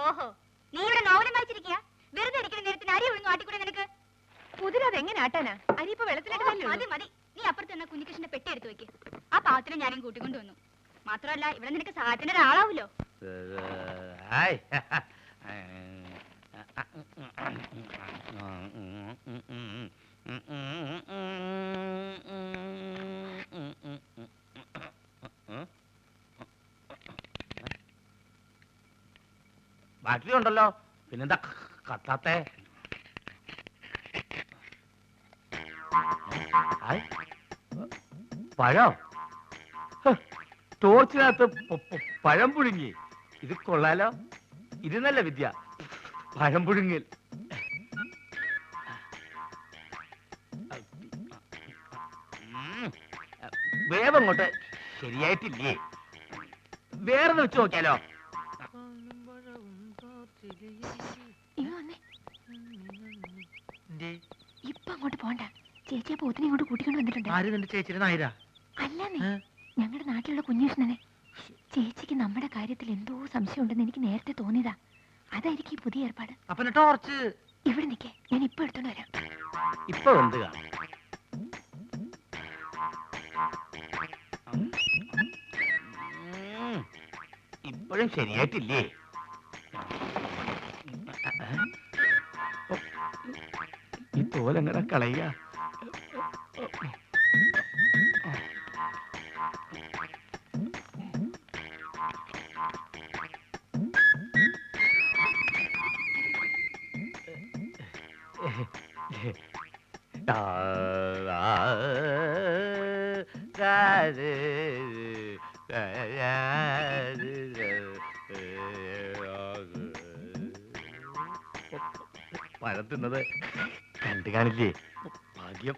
ഓഹോ, നീ ഇവിടെ നോവലും വായിച്ചിരിക്കുക? വെറുതെ ഇരിക്കുന്ന നേരത്തിന് അരി ഒഴിഞ്ഞു ആട്ടിക്കൂടെ നിനക്ക്? കുതിരത് എങ്ങനെ ആട്ടാനാ? അരി ഇപ്പൊ വെള്ളത്തിലിട്ട് മതി മതി, നീ അപ്പുറത്ത് നിന്ന് കുഞ്ഞികൃഷ്ണന്റെ പെട്ടി എടുത്ത് വെക്ക്. ആ പാവത്തിനെ ഞാനും കൂട്ടിക്കൊണ്ട് വന്നു. മാത്രമല്ല ഇവിടെ നിനക്ക് സഹായത്തിന് ഒരാളാവൂലോ. ബാറ്ററി ഉണ്ടല്ലോ, പിന്നെന്താ കത്താത്തെ? പഴം, ടോർച്ചിനകത്ത് പഴം പുഴുങ്ങി. ഇത് കൊള്ളാലോ, ഇത് നല്ല വിദ്യ, പഴം പുഴുങ്ങൽ. വേവങ്ങോട്ട് ശരിയായിട്ടില്ലേ? വേറെ വെച്ച് നോക്കിയാലോ? ഇപ്പൊ അങ്ങോട്ട് പോണ്ട, ചേച്ചിയെ പോത്തിനെ ഇങ്ങോട്ട് കൂട്ടിക്കൊണ്ട് വന്നിട്ടുണ്ട്. ആര് നിന്റെ ചേച്ചിയുടെ നായരാ? അല്ലെന്നേ, ഞങ്ങളുടെ നാട്ടിലുള്ള കുഞ്ഞുഷ്ണനെ. ചേച്ചിക്ക് നമ്മുടെ കാര്യത്തിൽ എന്തോ സംശയം ഉണ്ടെന്ന് എനിക്ക് നേരത്തെ തോന്നിയതാ. അതായിരിക്കും ഈ പുതിയ ഏർപ്പാട്. അപ്പൊ ടോർച്ച് ഇവിടെ നിൽക്കേ, ഞാൻ ഇപ്പൊ എടുത്തോണ്ട് വരാം. ഇപ്പൊ എന്ത് കാണും? ഇപ്പോഴും ശരിയായിട്ടില്ലേ? ഈ തോലെങ്ങനെ കളയ? പഴം തിന്നത് കണ്ടു കാണില്ലേ? ഭാഗ്യം.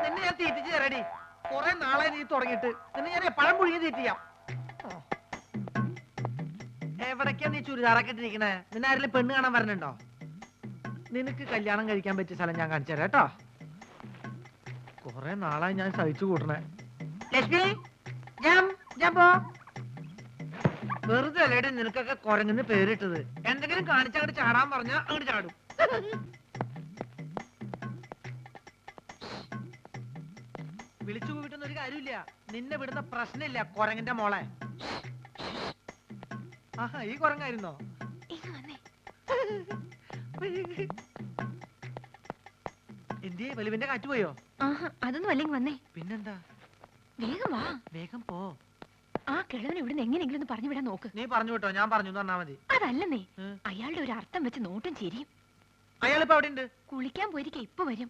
നിന്നെ ഞാൻ തീറ്റിച്ച് തരടി. കുറെ നാളെ നീ തുടങ്ങിയിട്ട് നിന്നെ ഞാൻ പഴം പുഴുങ്ങി തീറ്റിയാം. എവിടേക്കാ നീ ചുരിദാറൊക്കെ ഇട്ടിരിക്കണേ? നിന്നെ ആരെങ്കിലും പെണ്ണ് കാണാൻ വരണുണ്ടോ? നിനക്ക് കല്യാണം കഴിക്കാൻ പറ്റിയ സ്ഥലം ഞാൻ കാണിച്ചു തരാം കേട്ടോ. കുറെ നാളായി ഞാൻ സഹിച്ചു കൂട്ടണേ. ലക്ഷ്മി, ഞാൻ പോ. വെറുതെ അല്ലേടി നിനക്കൊക്കെ കുരങ്ങുന്ന് പേരിട്ടത്. എന്തെങ്കിലും കാണിച്ചങ്ങോട്ട് ചാടാൻ പറഞ്ഞാ അങ്ങോട്ട് ചാടും. വിളിച്ചു കൂട്ടുന്ന ഒരു കാര്യമില്ല. നിന്നെ വിടുന്ന പ്രശ്നമില്ല കുരങ്ങന്റെ മോളെ. ആഹാ, ഈ കുരങ്ങായിരുന്നോ? എന്തേ വലിവിന്റെ കാറ്റ് പോയോ? അതൊന്നും അല്ലെങ്കിൽ വന്നേ. പിന്നെന്താ? വേഗം വാ. വേഗം പോ. ആ കിഴവനെ ഇവിടുന്ന് എങ്ങനെയെങ്കിലും ഒന്ന് പറഞ്ഞു വിടാൻ നോക്ക്. നീ പറഞ്ഞു കേട്ടോ, ഞാൻ പറഞ്ഞു പറഞ്ഞാ മതി. അതല്ലെന്നേ, അയാളുടെ ഒരു അർത്ഥം വെച്ച് നോട്ടും ചിരിയും. അയാളിപ്പോ അവിടെ ഉണ്ട്. കുളിക്കാൻ പോയിരിക്കെ ഇപ്പൊ വരും.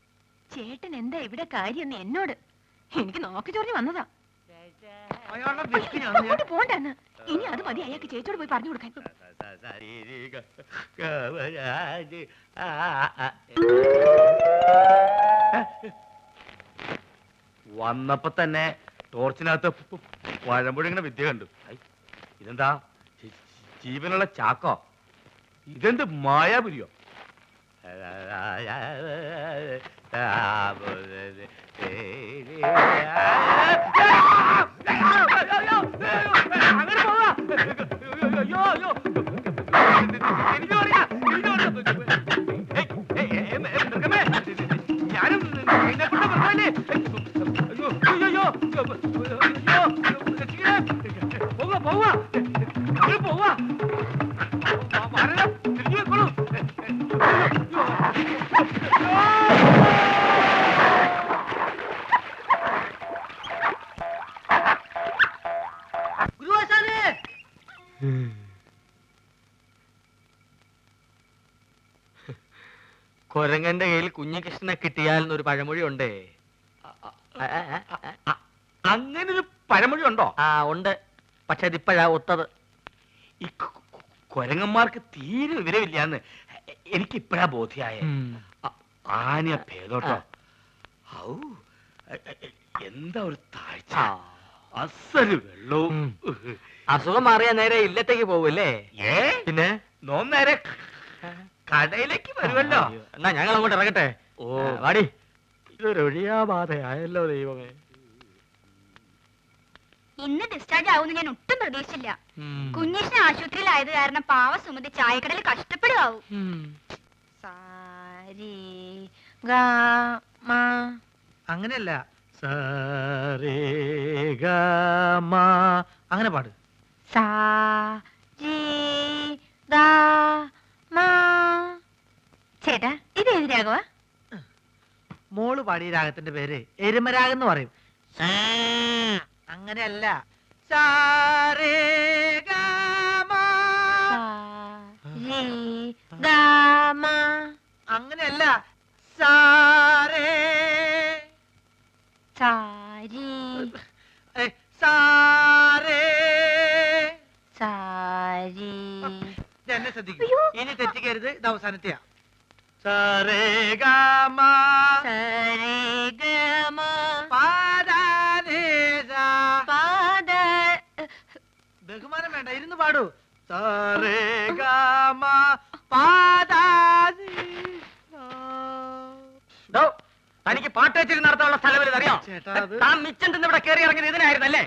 ചേട്ടൻ എന്താ ഇവിടെ കാര്യം എന്നോട്? എനിക്ക് നോക്കി ചൊറിഞ്ഞു വന്നതാ. അങ്ങോട്ട് പോണ്ടെന്ന്. ഇനി അത് മതി അയാൾക്ക് ചേച്ചിയോട് പോയി പറഞ്ഞു കൊടുക്കാൻ. വന്നപ്പോ തന്നെ ടോർച്ചിനകത്ത് പഴമ്പുഴങ്ങനെ വിദ്യ കണ്ടു. ഇതെന്താ ജീവനുള്ള ചാക്കോ? ഇതെന്ത് മായാപുരിയോ? അങ്ങനെ പോവാ. ഞാനും പോവാ പോവാ തിരിഞ്ഞു വെക്കോളൂ. കൊരങ്ങന്റെ കയ്യിൽ കുഞ്ഞികൃഷ്ണനെ കിട്ടിയാൽ എന്നൊരു പഴമൊഴി ഉണ്ടേ. അങ്ങനെ ഒരു പഴമൊഴി ഉണ്ടോ? ഉണ്ട്, പക്ഷെ അതിപ്പോഴാ ഒത്തത്. ഈ കൊരങ്ങന്മാർക്ക് തീരെ വിവരമില്ലാന്ന് എനിക്കിപ്പോഴാ ബോധ്യായ. ആന ഭേദോട്ടോ. ഔ, എന്താ ഒരു താഴ്ച, അസല് വെള്ളവും. അസുഖം മാറിയ നേരെ ഇല്ലത്തേക്ക് പോവല്ലേ? പിന്നെ നോം നേരെ കടയിലേക്ക് വരുമല്ലോ. എന്നാ ഞങ്ങൾ അങ്ങോട്ട് ഇറങ്ങട്ടെ. ഓ വാടി. ഇതൊരു ഒഴിയാബാധയായല്ലോ ദൈവമേ. ഇന്ന് ഡിസ്ചാർജ് ആവുമെന്ന് ഞാൻ ഒട്ടും പ്രതീക്ഷിച്ചില്ല. കുഞ്ഞീഷിന് ആശുപത്രിയിലായത് കാരണം പാവ സുമതി ചായക്കടയിൽ കഷ്ടപ്പെടുവാവും. അങ്ങനെയല്ല, സരേഗമ അങ്ങനെ പാട്. ചേട്ടാ ഇത് ഏത് രാഘവ? മോള് പാടിയ രാഗത്തിന്റെ പേര് എരുമരാഗം എന്ന് പറയും. അങ്ങനെയല്ല, അങ്ങനെയല്ല, സാരേ സാരി സാരേ. സാരി എന്നെ ശ്രദ്ധിക്കും, ഇനി തെറ്റിക്കരുത്. ഇത് അവസാനത്തെയാ. സരേഗമ സരേഗമ ബഹുമാനം വേണ്ട, ഇരുന്ന് പാടൂ. സരേഗമ തനിക്ക് പാട്ട് വെച്ചിട്ട് നടത്താനുള്ള സ്ഥലം അറിയാം. ചേട്ടാ, അത് താൻ മിച്ചം തിന്ന് ഇവിടെ കയറി ഇറങ്ങിയത് ഇതിനായിരുന്നല്ലേ?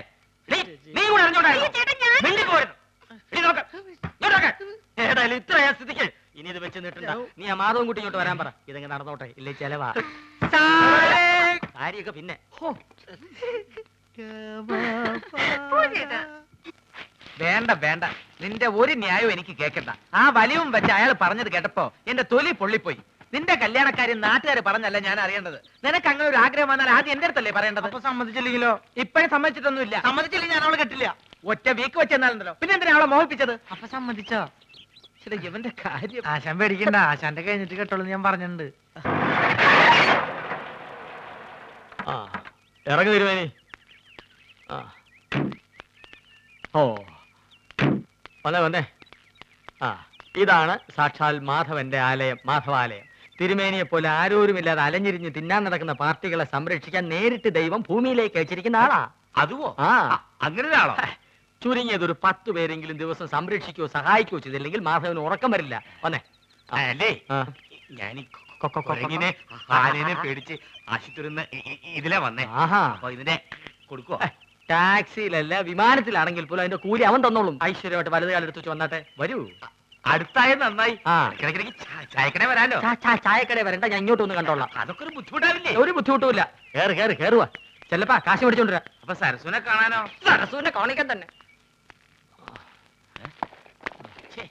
നീ കൂടെ അറിഞ്ഞോണ്ടായിരുന്നു. ഏതായാലും ഇത്രയാ സ്ഥിതിക്ക് ഇനി ഇത് വെച്ച് നിട്ടണ്ട. നീ ആ മാധവൻ കുട്ടി ഇങ്ങോട്ട് വരാൻ പറ. ഇതെങ്ങനെ നടന്നോട്ടെ, ഇല്ലേ ചെലവാ. കാര്യമൊക്കെ പിന്നെ. വേണ്ട വേണ്ട, നിന്റെ ഒരു ന്യായവും എനിക്ക് കേൾക്കണ്ട. ആ വലിവും വെച്ച് അയാൾ പറഞ്ഞത് കേട്ടപ്പോ എന്റെ തൊലി പൊള്ളിപ്പോയി. നിന്റെ കല്യാണക്കാര്യം നാട്ടുകാർ പറഞ്ഞല്ല ഞാൻ അറിയേണ്ടത്. നിനക്ക് അങ്ങനെ ഒരു ആഗ്രഹം വന്നാൽ ആദ്യം എന്റെ അടുത്തല്ലേ പറയേണ്ടത്? അപ്പൊ സമ്മതിച്ചില്ലെങ്കിലോ? ഇപ്പഴും സമ്മതിച്ചിട്ടൊന്നുമില്ല. സമ്മതിച്ചില്ലെങ്കിൽ ഞാൻ അവളെ കെട്ടില്ല. ഒറ്റ വീക്ക് വെച്ചെന്നാലുണ്ടല്ലോ. പിന്നെ എന്തിനാ അവളെ മോഹിപ്പിച്ചത്? അപ്പൊ സമ്മതിച്ചോ? ശരി, ഇവന്റെ കാര്യം. ആശാൻ പേടിക്കണ്ട, ആശാന്റെ കഴിഞ്ഞിട്ട് കേട്ടോളൂ ഞാൻ പറഞ്ഞിട്ടുണ്ട്. ആ ഇറങ്ങി തിരുമേനി. ആ ഓ വന്നേ വന്നേ. ആ ഇതാണ് സാക്ഷാൽ മാധവന്റെ ആലയം, മാധവാലയം. തിരുമേനിയെ പോലെ ആരോരുമില്ലാതെ അലഞ്ഞിരിഞ്ഞ് തിന്നാൻ നടക്കുന്ന പാർട്ടികളെ സംരക്ഷിക്കാൻ നേരിട്ട് ദൈവം ഭൂമിയിലേക്ക് അയച്ചിരിക്കുന്ന ആളാ. അതുവോ? ആ അങ്ങനെ ഒരാളോ? ചുരുങ്ങിയത് ഒരു 10 പേരെങ്കിലും ദിവസം സംരക്ഷിക്കുകയോ സഹായിക്കുകയോ ചെയ്തില്ലെങ്കിൽ മാധവന് ഉറക്കം വരില്ല. വന്നേ. അല്ലേ, ആ. ഞാൻ കുരങ്ങിനെ ആനേനെ പേടിച്ച് ആശുപത്രി ഇതിലാ വന്നേ. ആഹാ. അപ്പൊ ഇതിനെ കൊടുക്കുവോ? ടാക്സിയിലല്ല വിമാനത്തിലാണെങ്കിൽ പോലും അതിന്റെ കൂലി അവൻ തന്നോളും. ഐശ്വര്യമായിട്ട് വലത് കാലെടുത്ത് വെച്ച് വന്നാട്ടെ. വരൂ. അടുത്തായ നന്നായി. ആ. ഇടയ്ക്കിടയ്ക്ക് ചായക്കട വരാലോ. ചായക്കടയിൽ വരണ്ട, ഞാൻ ഇങ്ങോട്ട് ഒന്ന് കണ്ടോളാം. അതൊക്കെ ഒരു ബുദ്ധിമുട്ടാവില്ലേ? ഒരു ബുദ്ധിമുട്ടുമില്ല. കേറുവാ. ചെല്ലപ്പാ കാശ് മേടിച്ചോണ്ടിരാ. അപ്പൊ സരസുനെ കാണാനോ? സരസുവിനെ കാണിക്കാൻ തന്നെ. ഛേ.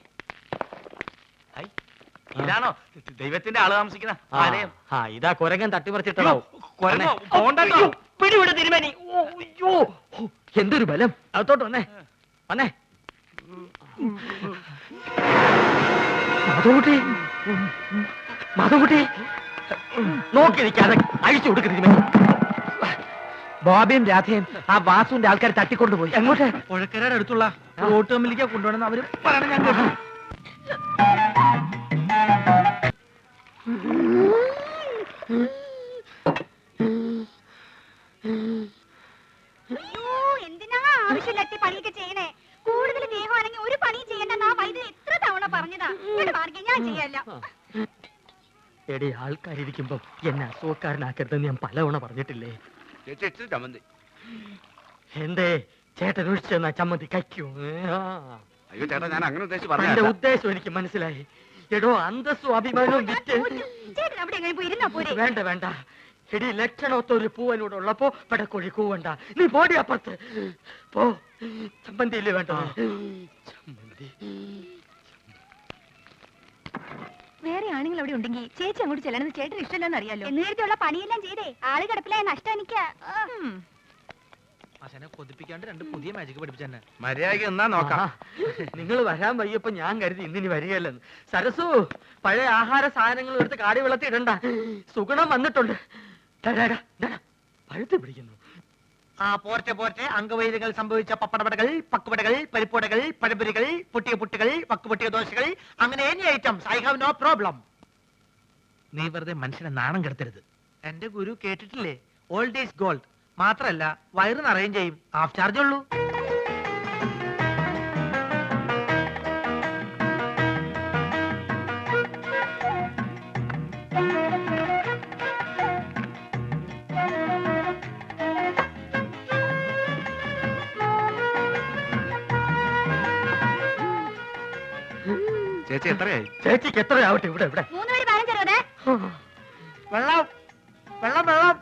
ഐ, ഇതാണോ ദൈവത്തിന്റെ ആള് താമസിക്കുന്ന ആലയം? ആ ഇതാ കുരങ്ങൻ തട്ടിമറിച്ചിട്ടതാവും. കുരങ്ങോ? പോണ്ടല്ലോ. പിടിവിട് തിരുമേനി. ഓ, അയ്യോ. ഓ, എന്തൊരു ബലം. അകത്തോട്ട് വന്നേ. വന്നേ. മാധവൻകുട്ടി നോക്കി നിൽക്കാതെ അഴിച്ചു കൊടുക്ക് തിരുമേനി. ബോബിയും രാധയും ആ വാസുവിന്റെ ആൾക്കാർ തട്ടിക്കൊണ്ടുപോയി. എങ്ങോട്ട്? പുഴക്കരയുടെ അടുത്തുള്ള റോട്ട് കമ്മിലേക്ക് കൊണ്ടുപോകണമെന്ന് അവര് പറയണ ഞാൻ കേട്ടു. അയ്യോ, എന്തിനാ ആവശ്യമില്ലാത്ത പണിയൊക്കെ ചെയ്യണേ? കൂടുതൽ ദേഹമാണെങ്കിൽ ഒരു പണിയും ചെയ്യണ്ടെന്ന് ആ വൈദ്യുതി എത്ര തവണ പറഞ്ഞതാ. ഇവിടെ മാർഗം ഞാൻ ചെയ്യല്ല. എടി ആൾക്കാരിയ്ക്കുമ്പോ എന്നെ അസുഖക്കാരനാക്കരുതെന്ന് ഞാൻ പലവണ പറഞ്ഞിട്ടില്ലേ? ചമ്മന്തി. എന്തേ ചേട്ടൻ ഒഴിച്ചു തന്ന ചമ്മന്തി കഴിക്കൂ? അയ്യോ ചേട്ടാ, ഞാൻ അങ്ങനെ ഉദ്ദേശിച്ച് എന്റെ പറഞ്ഞ. ഉദ്ദേശം എനിക്ക് മനസ്സിലായി. എടോ അന്തസ്സും അഭിമാനവും വിറ്റ്. ചേട്ടൻ അവിടെ എങ്ങനെ പോയി ഇരുന്നാ പോരെ? വേണ്ട വേണ്ട. എടി ലക്ഷണമൊത്ത ഒരു പൂവനോട് ഉള്ളപ്പോ പടക്കോഴി കൂവണ്ട. നീ പോടി അപ്പുറത്ത് പോ. ചമ്മന്തിയില്ലേ വേണ്ട? ചമ്മന്തി. വേറെ ആണുങ്ങൾ അവിടെ ഉണ്ടെങ്കിൽ ചേച്ചി അങ്ങോട്ട് ചെല്ലണമെന്ന് ചേട്ടന് ഇഷ്ടമല്ലെന്ന് അറിയാലോ. എന്നേരത്തുള്ള പണിയെല്ലാം ചെയ്തേ ആള് കിടപ്പിലായ നഷ്ടം എനിക്കാ. ആശാനെ കൊതിപ്പിക്കാണ്ട് 2 പുതിയ മാജിക് പഠിപ്പിച്ചെന്നെ. മര്യാദയ്ക്ക് എന്നാ നോക്കാം. നിങ്ങൾ വരാൻ വയ്യപ്പോ ഞാൻ കരുതി ഇന്നിനി വരികയല്ലെന്ന്. സരസു, പഴയ ആഹാര സാധനങ്ങൾ എടുത്ത് കാടി വെള്ളത്തിൽ ഇടണ്ട. സുഗുണം വന്നിട്ടുണ്ട്. പഴുത്ത് പിടിക്കുന്നു. ആ പോർട്ടെ പോർട്ടെ, അംഗവൈദ്യങ്ങൾ സംഭവിച്ച പപ്പടപടകൾ, പക്കുപടകൾ, പരിപ്പുടകൾ, പഴപുരികൾ, പൊട്ടിയ പുട്ടുകൾ, വക്കുപൊട്ടിയ ദോശകൾ, അങ്ങനെ any items. I have no problem. നീ വെറുതെ മനുഷ്യനെ നാണം കെടുത്തരുത്. എന്റെ ഗുരു കേട്ടിട്ടില്ലേ, ഓൾഡ് ഈസ് ഗോൾഡ്. മാത്രല്ല വയറ് നിറയും ചെയ്യും, ഹാഫ് ചാർജ് ഉള്ളൂ. ചേച്ചി എത്രയായി? ചേച്ചിക്ക് എത്രയാവട്ടെ? ഇവിടെ ഇവിടെ 3 പേര് 15 അതെ. വെള്ളം വെള്ളം വെള്ളം.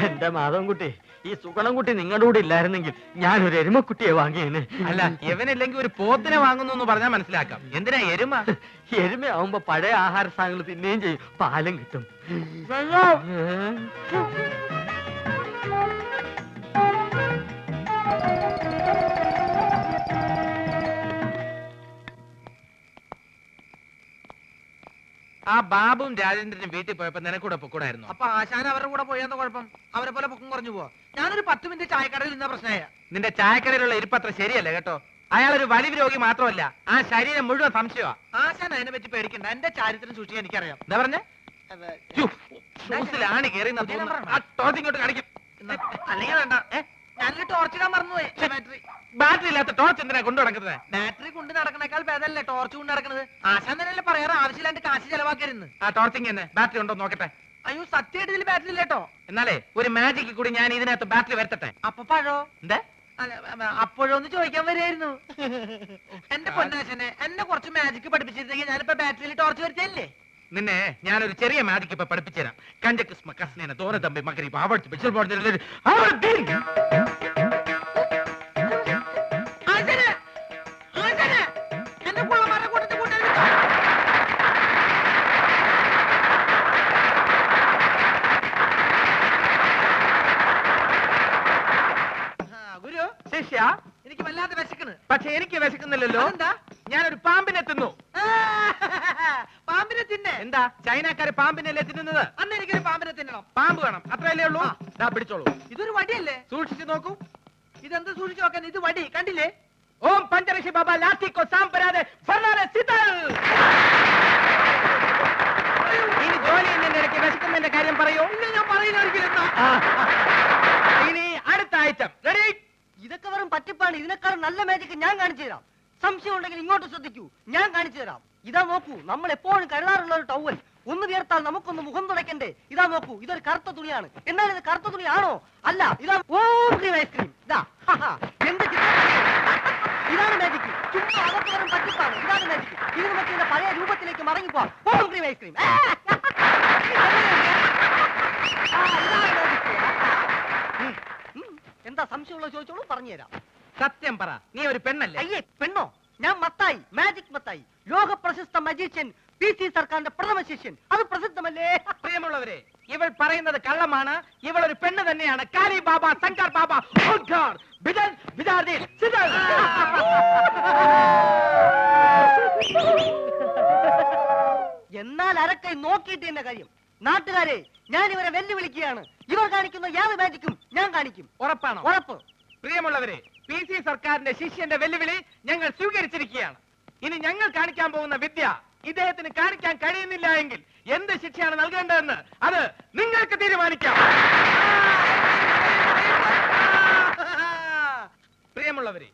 എന്റെ മാധവൻകുട്ടി, ഈ സുഗണൻകുട്ടി നിങ്ങളുടെ കൂടെ ഇല്ലായിരുന്നെങ്കിൽ ഞാനൊരു എരുമക്കുട്ടിയെ വാങ്ങിയേനെ. അല്ല, ഇവനില്ലെങ്കിൽ ഒരു പോത്തിനെ വാങ്ങുന്നു എന്ന് പറഞ്ഞാൽ മനസ്സിലാക്കാം. എന്തിനാ എരുമ? എരുമയാവുമ്പോ പഴയ ആഹാര സാധനങ്ങൾ തിന്നുകയും ചെയ്യും, പാലും കിട്ടും. ആ ബാബുവും രാജേന്ദ്രനും വീട്ടിൽ പോയപ്പോ നിനക്കൂടെ പൊക്കൂടായിരുന്നു. അപ്പൊ ആശാൻ അവരുടെ കൂടെ പോയെന്ന കുഴപ്പം? അവരെ പോലെ പൊക്കം കുറഞ്ഞു പോവാ. ഞാനൊരു 10 മിനിറ്റ് ചായക്കടയിൽ നിന്ന പ്രശ്നമായ. നിന്റെ ചായക്കടയിലുള്ള ഇരിപ്പത്ര ശരിയല്ല കേട്ടോ. അയാളൊരു വലിവ് രോഗി മാത്രമല്ല, ആ ശരീരം മുഴുവൻ സംശയമാ. ആശാൻ അതിനെ പറ്റി പേടിക്കണ്ട. എന്റെ ചാരിത്രം സൂക്ഷിക്കാൻ എനിക്കറിയാം. എന്താ പറഞ്ഞേ? ഷൂസിലാണ് കയറി ഇങ്ങോട്ട് കാണിക്കും. അല്ലെങ്കിൽ വേണ്ട. ഞാനൊരു ടോർച്ചിടാൻ മറന്നുപോയി. ബാറ്ററി ബാറ്ററി ഇല്ലാത്ത ടോർച്ച് എന്തിനാ കൊണ്ടു നടക്കുന്നത്? ബാറ്ററി കൊണ്ട് നടക്കണേക്കാൾ ഭേദമല്ലേ ടോർച്ച് കൊണ്ട് നടക്കുന്നത്? ആശാൻ തന്നെയല്ലേ പറയാറ് ആവശ്യമില്ലാണ്ട് കാശ് ചെലവാക്കരുന്ന്. ആ ടോർച്ചിങ് തന്നെ ബാറ്ററി ഉണ്ടോ നോക്കട്ടെ. അയ്യോ സത്യമായിട്ട് ഇതിൽ ബാറ്ററി ഇല്ലേട്ടോ. എന്നാലേ ഒരു മാജിക്ക് കൂടി ഞാൻ ഇതിനകത്ത് ബാറ്ററി വരുത്തട്ടെ. അപ്പൊ പഴോ? എന്താ? അപ്പോഴൊന്ന് ചോദിക്കാൻ വരുമായിരുന്നു. എന്റെ പൊന്നാശനെ, എന്നെ കുറച്ച് മാജിക് പഠിപ്പിച്ചിരുന്നെങ്കിൽ ഞാനിപ്പോ ബാറ്ററിയിൽ ടോർച്ച് വരുത്തല്ലേ. നിന്നെ ഞാനൊരു ചെറിയ മാജിക്ക് ഇപ്പൊ പഠിപ്പിച്ചുതരാം. കഞ്ചക്കിസ്മ കസ്നേന തോന തമ്പി മകരി ആവർത്തി ബിച്ചൽ ബോർഡിൽ എന്നെ കൊള്ളമാരെ കൂട്ടത്തിൽ കൂട്ടരുത്. ഗുരു, ശിഷ്യ, എനിക്ക് വല്ലാതെ വിശക്കണ്. പക്ഷെ എനിക്ക് വിശക്കുന്നില്ലല്ലോ. എന്താ? ഞാനൊരു പാമ്പിനെ തിന്നു. പാമ്പിനെ തിന്നെ? എന്താ ചൈനക്കാര് പാമ്പിനല്ലേ തിന്നുന്നത്? അന്ന് എനിക്കൊരു പാമ്പിനെ തിന്നണം. പാമ്പ് വേണം, അത്രയല്ലേ ഉള്ളൂ. ദാ പിടിച്ചോളൂ. ഇതൊരു വടിയല്ലേ? സൂക്ഷിച്ചു നോക്കൂ. ഇതെന്ത് സൂക്ഷിച്ചു നോക്കാൻ? ഇത് വടി കണ്ടില്ലേ? ഓം പഞ്ചരക്ഷി ബാബ ലാത്തി കോ സാമ്പരാതെ ഫർനാലെ സിതൽ. ഇനി ജോലി എന്നതിന്റെ ഇടയ്ക്ക് വിശക്കുന്നതിന്റെ കാര്യം പറയൂ. ഇല്ല, ഞാൻ പറയുന്ന ഒരിക്കലും. ഇനി അടുത്ത ഐറ്റം റെഡി. ഇതൊക്കെ വെറും പറ്റിപ്പാണ്. ഇതിനേക്കാളും നല്ല മാജിക് ഞാൻ കാണിച്ചു തരാം. സംശയം ഉണ്ടെങ്കിൽ ഇങ്ങോട്ട് ശ്രദ്ധിക്കൂ, ഞാൻ കാണിച്ചു തരാം. ഇതാ നോക്കൂ, നമ്മൾ എപ്പോഴും കരുതാറുള്ള ഒരു ടവൽ. ഒന്ന് വിയർത്താൽ നമുക്കൊന്ന് മുഖം തുടയ്ക്കണ്ടേ? ഇതാ നോക്കൂ, ഇതൊരു കറുത്ത തുണിയാണ്. എന്നാൽ ഇത് കറുത്ത തുണിയാണോ? അല്ല, ഇതാ ഓം ക്രീം ഐസ്ക്രീം. ഇതാ എന്ത് ചിത്രം! ഇതാണ് മാജിക്. ചുമ്മാ അതൊക്കെ വെറും പറ്റിപ്പാണ്. ഇതാണ് മാജിക്. ഇത് നമുക്ക് ഇതിന്റെ പഴയ രൂപത്തിലേക്ക് മടങ്ങിപ്പോവാം. ഓം ക്രീം ഐസ്ക്രീം. എന്താ സംശയമുള്ള ചോദിച്ചോളൂ, പറഞ്ഞുതരാം. സത്യം പറ, നീ ഒരു പെണ്ണല്ലേ? അയ്യേ, പെണ്ണോ? ഞാൻ മത്തായി, മാജിക് മത്തായി, ലോക പ്രശസ്ത മജീഷ്യൻ, PC സർക്കാരിന്റെ പ്രഥമ ശിഷ്യൻ. അത് പ്രസിദ്ധമല്ലേ? പ്രിയമുള്ളവരെ, ഇവൾ പറയുന്നത് കള്ളമാണ്. ഇവൾ ഒരു പെണ്ണ് തന്നെയാണ്. കാലി ബാബ, ശങ്കർ ബാബ, ഓംകാർ, ബിദൽ, ബിദാർദി, സിദൽ. എന്നാൽ അരക്കൈ നോക്കിയിട്ട് എന്ന കാര്യം. നാട്ടുകാരെ, ഞാൻ ഇവരെ വെല്ലുവിളിക്കുകയാണ്. ഇവർ കാണിക്കുന്ന യാതൊരു മാജിക്കും ഞാൻ കാണിക്കും. ഉറപ്പാണോ? ഉറപ്പ്. പ്രിയമുള്ളവരെ, PC സർക്കാരിന്റെ ശിഷ്യന്റെ വെല്ലുവിളി ഞങ്ങൾ സ്വീകരിച്ചിരിക്കുകയാണ്. ഇനി ഞങ്ങൾ കാണിക്കാൻ പോകുന്ന വിദ്യ ഇദ്ദേഹത്തിന് കാണിക്കാൻ കഴിയുന്നില്ല എങ്കിൽ എന്ത് ശിക്ഷയാണ് നൽകേണ്ടതെന്ന് അത് നിങ്ങൾക്ക് തീരുമാനിക്കാം. പ്രിയമുള്ളവരെ,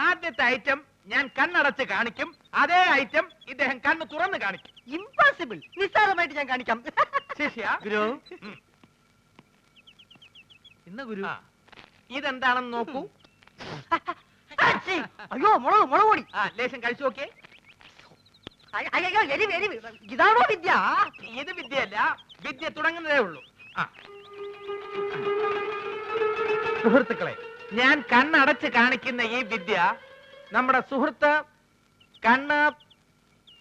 ആദ്യത്തെ ഐറ്റം ഞാൻ കണ്ണടച്ച് കാണിക്കും. അതേ ഐറ്റം ഇദ്ദേഹം കണ്ണ് തുറന്ന് കാണിക്കും. ഇംപോസിബിൾ. നിസ്സാരമായിട്ട് ഞാൻ കാണിക്കാം. ശിഷ്യ, ഗുരു, ഉം. ഇന്ന ഗുരു. ആ, ഇതെന്താണെന്ന് നോക്കൂ. അയ്യോ, മുളക് പൊടി. ലേശം കഴിച്ചു നോക്കിയേ. അയ്യോ, എരിവ് എരിവ്. ഇതാണോ വിദ്യ? ഇത് വിദ്യയല്ല, വിദ്യ തുടങ്ങുന്നതേ ഉള്ളൂ. സുഹൃത്തുക്കളെ, ഞാൻ കണ്ണടച്ച് കാണിക്കുന്ന ഈ വിദ്യ നമ്മുടെ സുഹൃത്ത് കണ്ണ്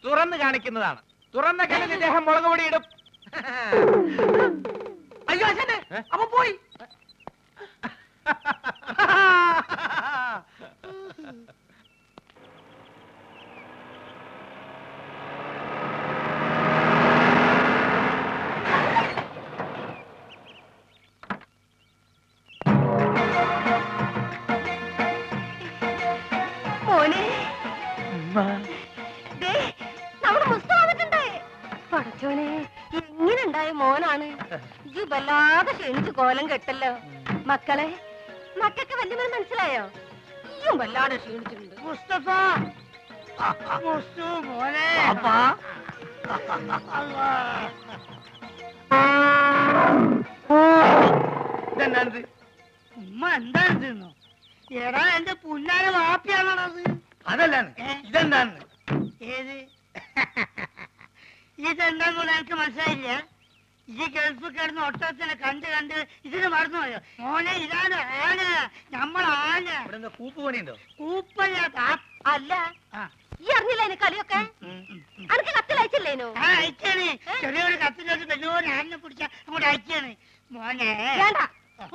തുറന്ന് കാണിക്കുന്നതാണ്. തുറന്ന കണ്ണിൽ ഇദ്ദേഹം മുളക് പൊടി ഇടും. അയ്യോ ആശാനെ, അപ്പൊ പോയി. മോനെ, ദേ, നമ്മുടെ മുസ്തു വന്നിട്ടുണ്ട്. പടച്ചോനെ, എങ്ങനെയുണ്ടായ മോനാണ്? ഇത് വല്ലാതെ ക്ഷണിച്ച് കോലം കെട്ടല്ലോ. മക്കളെ, മക്കൾക്ക് വല്യമ്മ മനസ്സിലായോ? ഈയും വല്ലാതെ ക്ഷീണിച്ചിട്ടുണ്ട്. മുസ്തഫ, മുസ്തു മോനെ. ഇതെന്നാണിത്? ഉമ്മ എന്താണെന്നോ എടാ എന്റെ പുന്നാര വാപ്പിയാണത്. അതല്ലാണ്, ഇതെന്താണ്? ഏത് ഇതെന്താന്ന് എനിക്ക് മനസ്സിലായില്ല. ഈ ഗൾഫ് കിടന്ന് ഒട്ടത്തിനെ കണ്ട് കണ്ട് ഇതിന് മറന്നുപോയോ മോനെ? ഇതാണ് ആന, നമ്മളാന. ഇവിടെ എന്താ കൂപ്പ് പണിയുണ്ടോ? കൂപ്പല്ല അല്ല ഈ അറിഞ്ഞില്ല അതിന് കളിയൊക്കെ അനക്ക് കത്തിലയച്ചില്ലേനു? അയച്ചാണ്. ചെറിയൊരു കത്തിനകത്ത് വലിയൊരു ആനിനെ പിടിച്ച അങ്ങോട്ട് അയച്ചാണ് മോനെ. വേണ്ട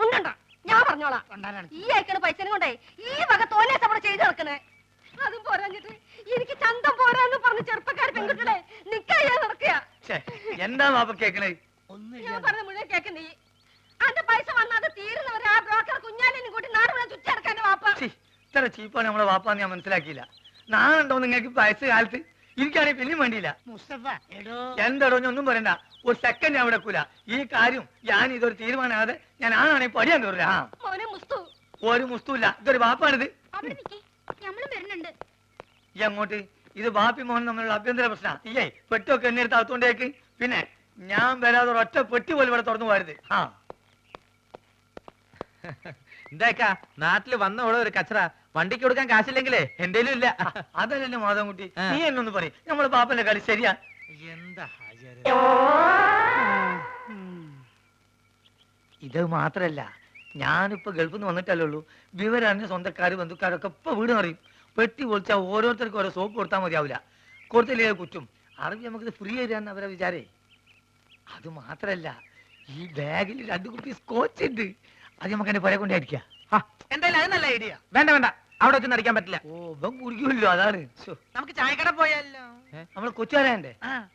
ഉണ്ടണ്ട, ഞാൻ പറഞ്ഞോളാം. കൊണ്ടാരാണ് ഈ അയക്കണ പൈസനെ കൊണ്ടേ ഈ വക തോന്നിയാ അവിടെ ചെയ്ത് നടക്കണേ. അതും പോരാഞ്ഞിട്ട് എനിക്ക് ചന്തം പോരാന്ന് പറഞ്ഞ് ചെറുപ്പക്കാർ പെൺകുട്ടികളെ നിക്കാ നടക്കുക. എന്താ വാപ്പ കേക്കണേ? ഞാൻ പറഞ്ഞ മുഴുവൻ കേക്കണ്ടേ? അന്റെ പൈസ വന്നത് തീരുന്നവരെ ആ ബ്രോക്കർ കുഞ്ഞാലിനും കൂട്ടി നാട് മുഴുവൻ ചുറ്റടക്കാന്റെ വാപ്പ. ഇത്ര ചീപ്പാണ് നമ്മളെ വാപ്പാന്ന് ഞാൻ മനസ്സിലാക്കിയില്ല. നാളുണ്ടോ നിങ്ങൾക്ക് വയസ്സ് കാലത്ത്? എനിക്കാണെങ്കിൽ പിന്നെയും വേണ്ടിയില്ല. മുസ്തഫ എടോ എന്താടോ ഒന്നും പറയണ്ട, ഒരു സെക്കൻഡ് ഞാൻ വിടക്കൂല. ഈ കാര്യം ഞാൻ ഇതൊരു തീരുമാനമാകാതെ ഞാൻ ആണെങ്കിൽ പടിയാൻ കയറില്ല. ആ മോനെ മുസ്തു ഒരു മുസ്തുല്ല, ഇതൊരു വാപ്പാണിത്. അവിടെ നിൽക്കേ, നമ്മളും വരുന്നുണ്ട്. ഈ അങ്ങോട്ട് ഇത് ബാപ്പി മോഹൻ തമ്മിലുള്ള അഭ്യന്തര പ്രശ്ന. ഈയേ പെട്ടൊക്കെ എന്നെ എടുത്ത് അകത്തോണ്ടേക്ക്. പിന്നെ ഞാൻ വരാതെ ഒറ്റ പെട്ടി പോലും ഇവിടെ തുറന്നു പോരുത്. ആ എന്താക്കാ നാട്ടില് വന്ന ഓളെ ഒരു കച്ചറ വണ്ടിക്ക് കൊടുക്കാൻ കാശില്ലെങ്കിലേ എന്തേലും ഇല്ല. അതല്ലേ മാധവൻകുട്ടി, നീ എന്നൊന്ന് പറയും. നമ്മളെ ബാപ്പന്റെ കളി ശരിയാ? എന്താ ഇത് മാത്രല്ല, ഞാനിപ്പോ ഗൾഫിൽ നിന്ന് വന്നിട്ടല്ലേ ഉള്ളൂ. വിവരറിഞ്ഞ സ്വന്തക്കാര് ബന്ധുക്കാരൊക്കെ ഇപ്പൊ വീട് അറിയും. പെട്ടി പൊളിച്ചാൽ ഓരോരുത്തർക്കും ഓരോ സോപ്പ് കൊടുത്താൽ മതിയാവില്ല. കൊടുത്തില്ലേ കുറ്റും. അറിവ് നമുക്കിത് ഫ്രീ തരാന്ന് അവരെ വിചാരേ. അത് മാത്രല്ല, ഈ ബാഗിൽ 2 കുപ്പി സ്കോച്ച് ഉണ്ട്. അത് നമുക്ക് എന്റെ പുറകെ കൊണ്ടായിരിക്കാം. എന്തായാലും അത് നല്ല ഐഡിയ. വേണ്ട വേണ്ട, അവിടെ വെച്ചൊന്നും അടിക്കാൻ പറ്റില്ല. ഓ ഇവൻ കുടിക്കുമല്ലോ, അതാണ്. നമുക്ക് ചായക്കട പോയാലോ? നമ്മള് കൊച്ചുകാരൻ്റെ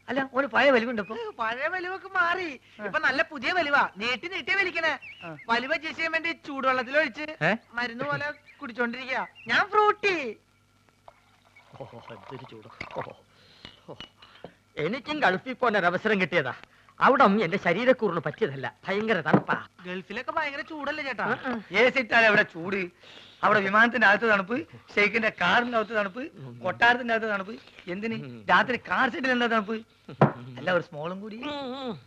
അല്ല, ഒരു പഴയ വലിവുണ്ട് ഇപ്പൊ. പഴയ വലിവൊക്കെ മാറി, ഇപ്പൊ നല്ല പുതിയ വലിവാ. നീട്ടി നീട്ടിയ വലിക്കണേ. വലിവ ചെയ്യാൻ വേണ്ടി ചൂടുവെള്ളത്തിൽ ഒഴിച്ച് മരുന്ന് പോലെ കുടിച്ചോണ്ടിരിക്കുക. ഞാൻ ഫ്രൂട്ടി. എനിക്കും ഗൾഫിൽ പോകാൻ ഒരു അവസരം കിട്ടിയതാ. അവിടെ എന്റെ ശരീരക്കൂറിന് പറ്റിയതല്ല, ഭയങ്കര തണുപ്പാ. ഗൾഫിലൊക്കെ ഭയങ്കര ചൂടല്ലേ ചേട്ടാ? ഏസിട്ടാണ് അവിടെ ചൂട്. അവിടെ വിമാനത്തിന്റെ അകത്ത് തണുപ്പ്, ഷെയ്ഖിന്റെ കാറിന്റെ അകത്ത് തണുപ്പ്, കൊട്ടാരത്തിന്റെ അകത്ത് തണുപ്പ്. എന്തിന് രാത്രി കാർ സെറ്റിൽ എന്താ തണുപ്പ്? അല്ല ഒരു സ്മോളും കൂടി.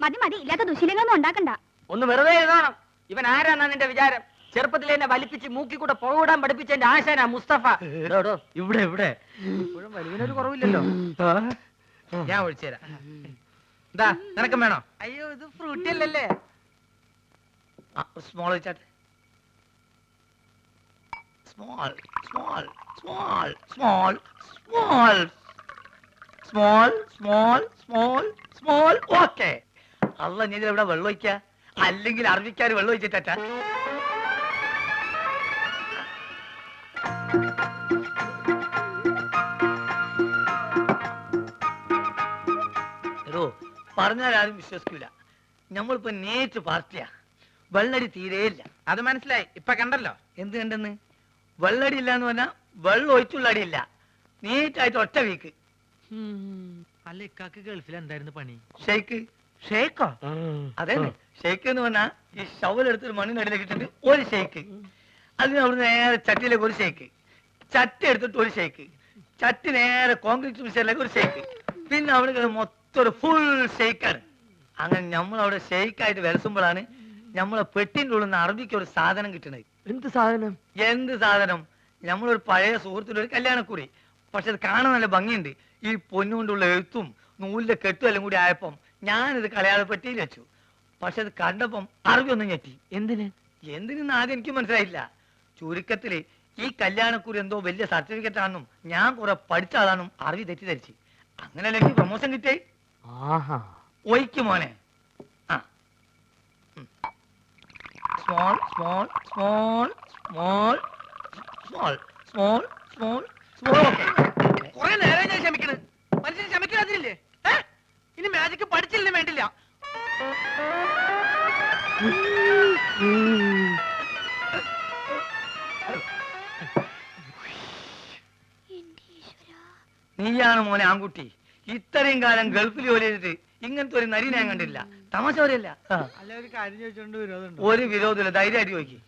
മതി മതി, ഇല്ലാത്ത ദുശീലങ്ങളൊന്നും ഉണ്ടാക്കണ്ട. ഒന്ന് വെറുതെ എഴുതണം. ഇവൻ ആരാന്നാ നിന്റെ വിചാരം? ചെറുപ്പത്തിൽ എന്നെ വലിപ്പിച്ച് മൂക്കി കൂടെ പോടാൻ പഠിപ്പിച്ച എന്റെ ആശാനാ മുസ്തഫ. ഇവിടെ ഇവിടെ ഇപ്പോഴും വലിവിനൊരു കുറവില്ലല്ലോ. ഞാൻ ഒഴിച്ചുതരാം. എന്താ നിനക്കും വേണോ? അയ്യോ ഇത് ഫ്രൂട്ടി അല്ലല്ലേ. സ്മോൾ വെച്ചാട്ടെ. Small small small small small small small small small. Okay. അല്ല ഞാൻ ഇവിടെ വെള്ളം ഒഴിക്ക, അല്ലെങ്കിൽ അറബിക്കാർ വെള്ളം ഒഴിച്ചിട്ടാ. പറഞ്ഞാൽ ആരും വിശ്വസിക്കൂല. നമ്മളിപ്പോ നേരിട്ട് പാർട്ടിയാ. വെള്ളടി തീരെയില്ല. അത് മനസ്സിലായി, ഇപ്പൊ കണ്ടല്ലോ. എന്ത് കണ്ടെന്ന്? വെള്ളടി ഇല്ല എന്ന് പറഞ്ഞാൽ വെള്ളം ഒഴിച്ചുള്ള അടിയില്ല. നീറ്റായിട്ട് ഒറ്റ വീക്ക്. അല്ല ഇക്കാക്ക് ഗൾഫിൽ എന്തായിരുന്നു പണി? ഷെയ്ക്ക്. ഷേക്കോ? അതെ, ഷെയ്ക്ക് എന്ന് പറഞ്ഞാൽ ഈ ഷവലെടുത്തൊരു മണ്ണിനടിയിലേക്ക് ഇട്ടിട്ട് ഒരു ഷെയ്ക്ക്. അതിന് അവിടെ നേരെ ചട്ടിയിലേക്ക് ഒരു ഷെയ്ക്ക്, ചട്ടി എടുത്തിട്ട് ഒരു ഷെയ്ക്ക്, ചട്ടി നേരെ കോൺക്രീറ്റ് മിക്സറിലേക്ക് ഒരു ഷെയ്ക്ക്, പിന്നെ അവിടെ മൊത്തം ഒരു ഫുൾ ഷെയ്ക്കാണ്. അങ്ങനെ നമ്മളവിടെ ഷെയ്ക്കായിട്ട് വിലസുമ്പോഴാണ് നമ്മളെ പെട്ടിൻ്റെ ഉള്ളിൽ നിന്ന് അറബിക്ക് ഒരു സാധനം കിട്ടണത്. എന്ത് സാധനം? എന്ത് സാധനം? നമ്മളൊരു പഴയ സുഹൃത്തിന്റെ ഒരു കല്യാണക്കുറി. പക്ഷെ അത് കാണാൻ നല്ല ഭംഗിയുണ്ട്. ഈ പൊന്നുകൊണ്ടുള്ള എഴുത്തും നൂലിന്റെ കെട്ടും എല്ലാം കൂടി ആയപ്പം ഞാനിത് കളയാതെ പെട്ടിയിൽ വെച്ചു. പക്ഷെ അത് കണ്ടപ്പം അറബി ഒന്നും ഞെട്ടി. എന്തിനെന്ന് ആദ്യം എനിക്ക് മനസ്സിലായില്ല. ചുരുക്കത്തില് ഈ കല്യാണക്കുറി എന്തോ വലിയ സർട്ടിഫിക്കറ്റ് ആണെന്നും ഞാൻ കുറെ പഠിച്ചതാണെന്നും അറബി തെറ്റിദ്ധരിച്ച്. അങ്ങനെയല്ല എനിക്ക് പ്രൊമോഷൻ കിട്ടേ. ഒയ്ക്ക് മോനെ. ആ small small small small small small small small. കുറെ നേരം ഞാൻ ക്ഷമിക്കണ്. മനുഷ്യൻ ക്ഷമിക്കാതില്ലേ? ഇനി മാജിക് പഠിച്ചില്ലേ വേണ്ടില്ല. നീയാണ് മോനെ ആൺകുട്ടി. ഇത്രയും കാലം ഗൾഫിൽ ജോലി ചെയ്തിട്ട് ഇങ്ങനത്തെ ഒരു നരി ഞാൻ കണ്ടില്ല. തമാശ പറയല്ല. അല്ല ഒരു കാര്യം ചോദിച്ചോണ്ട് വിരോധമുണ്ടോ? ഒരു വിരോധമില്ല, ധൈര്യമായിട്ട് ചോദിക്കും.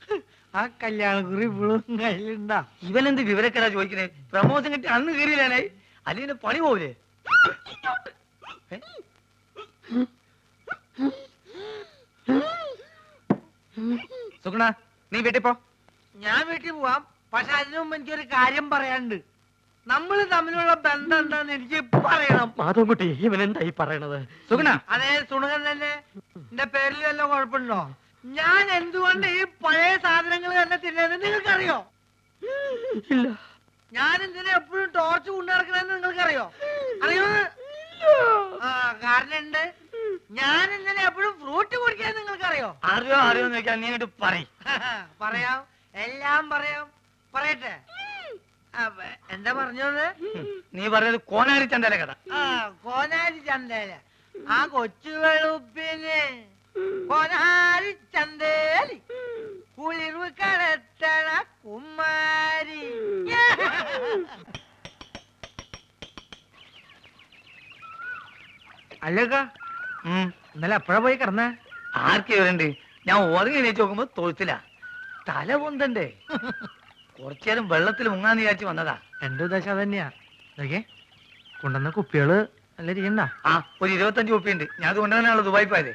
ആ കല്യാണക്കുറി ഇപ്പോഴും കയ്യിലുണ്ടാ? ഇവനെന്ത് വിവരക്കെടാ ചോദിക്കണേ? പ്രമോഷൻ കിട്ടി അന്ന് കയറിയില്ലാനായി, അല്ലെങ്കിൽ പണി പോവില്ലേ? സുഗുണ നീ വീട്ടിൽ പോ. ഞാൻ വീട്ടിൽ പോവാം, പക്ഷെ അതിനു മുമ്പ് എനിക്കൊരു കാര്യം പറയാനുണ്ട്. നമ്മൾ തമ്മിലുള്ള ബന്ധം എന്താന്ന് എനിക്ക് പറയണം. മാധവൻകുട്ടി ഇവൻ എന്തായി പറയണത്? സുഗുണ അതേ സുണകൻ തന്നെ. എന്റെ പേരിൽ വല്ല കുഴപ്പമുണ്ടോ? ഞാൻ എന്തുകൊണ്ട് ഈ പഴയ സാധനങ്ങൾ തന്നെ തിന്നത് നിങ്ങൾക്കറിയോ? ഇല്ല. ഞാൻ എന്തിനാ എപ്പോഴും ടോർച്ച് കൊണ്ടു നടക്കണെന്ന് നിങ്ങൾക്കറിയോ? അറിയോ? ആ കാരണം ഉണ്ട്. ഞാൻ എന്തിനാ എപ്പോഴും ഫ്രൂട്ട് കുടിക്കാൻ നിങ്ങൾക്കറിയോ? അറിയോ അറിയോന്ന് ചോദിക്കാൻ നീ ഇങ്ങോട്ട് പറയും. പറയാം, എല്ലാം പറയാം. പറയട്ടെ? എന്താ പറഞ്ഞത്? നീ പറഞ്ഞത് കോനാരി ചന്തല കഥ. ആ കോനാരി ചന്തേല. ആ കൊച്ചു വെളുപ്പിന് കോനാരി ചന്തേലി കുളിർവ് കടത്തണ കുമാരി. അല്ലക്ക ഇന്നലെ എപ്പോഴാ പോയി കിടന്നേ? ആർക്ക് ഇവരുണ്ട്? ഞാൻ ഉറങ്ങി എണീച്ച് നോക്കുമ്പോ തൊഴുത്തില്ല. തല പൊന്തണ്ടേ? കുറച്ചേരം വെള്ളത്തിൽ മുങ്ങാന്ന് വിചാരിച്ചു വന്നതാ. എന്റെ ഉദ്ദേശം അത് തന്നെയാ. നോക്കിയേ കൊണ്ടുവന്ന കുപ്പികള് നല്ല ഇരിക്കണ്ട. ആ ഒരു 25 കുപ്പിയുണ്ട്. ഞാൻ അത് കൊണ്ടുവന്നാണല്ലോ ദുബായി പോയത്.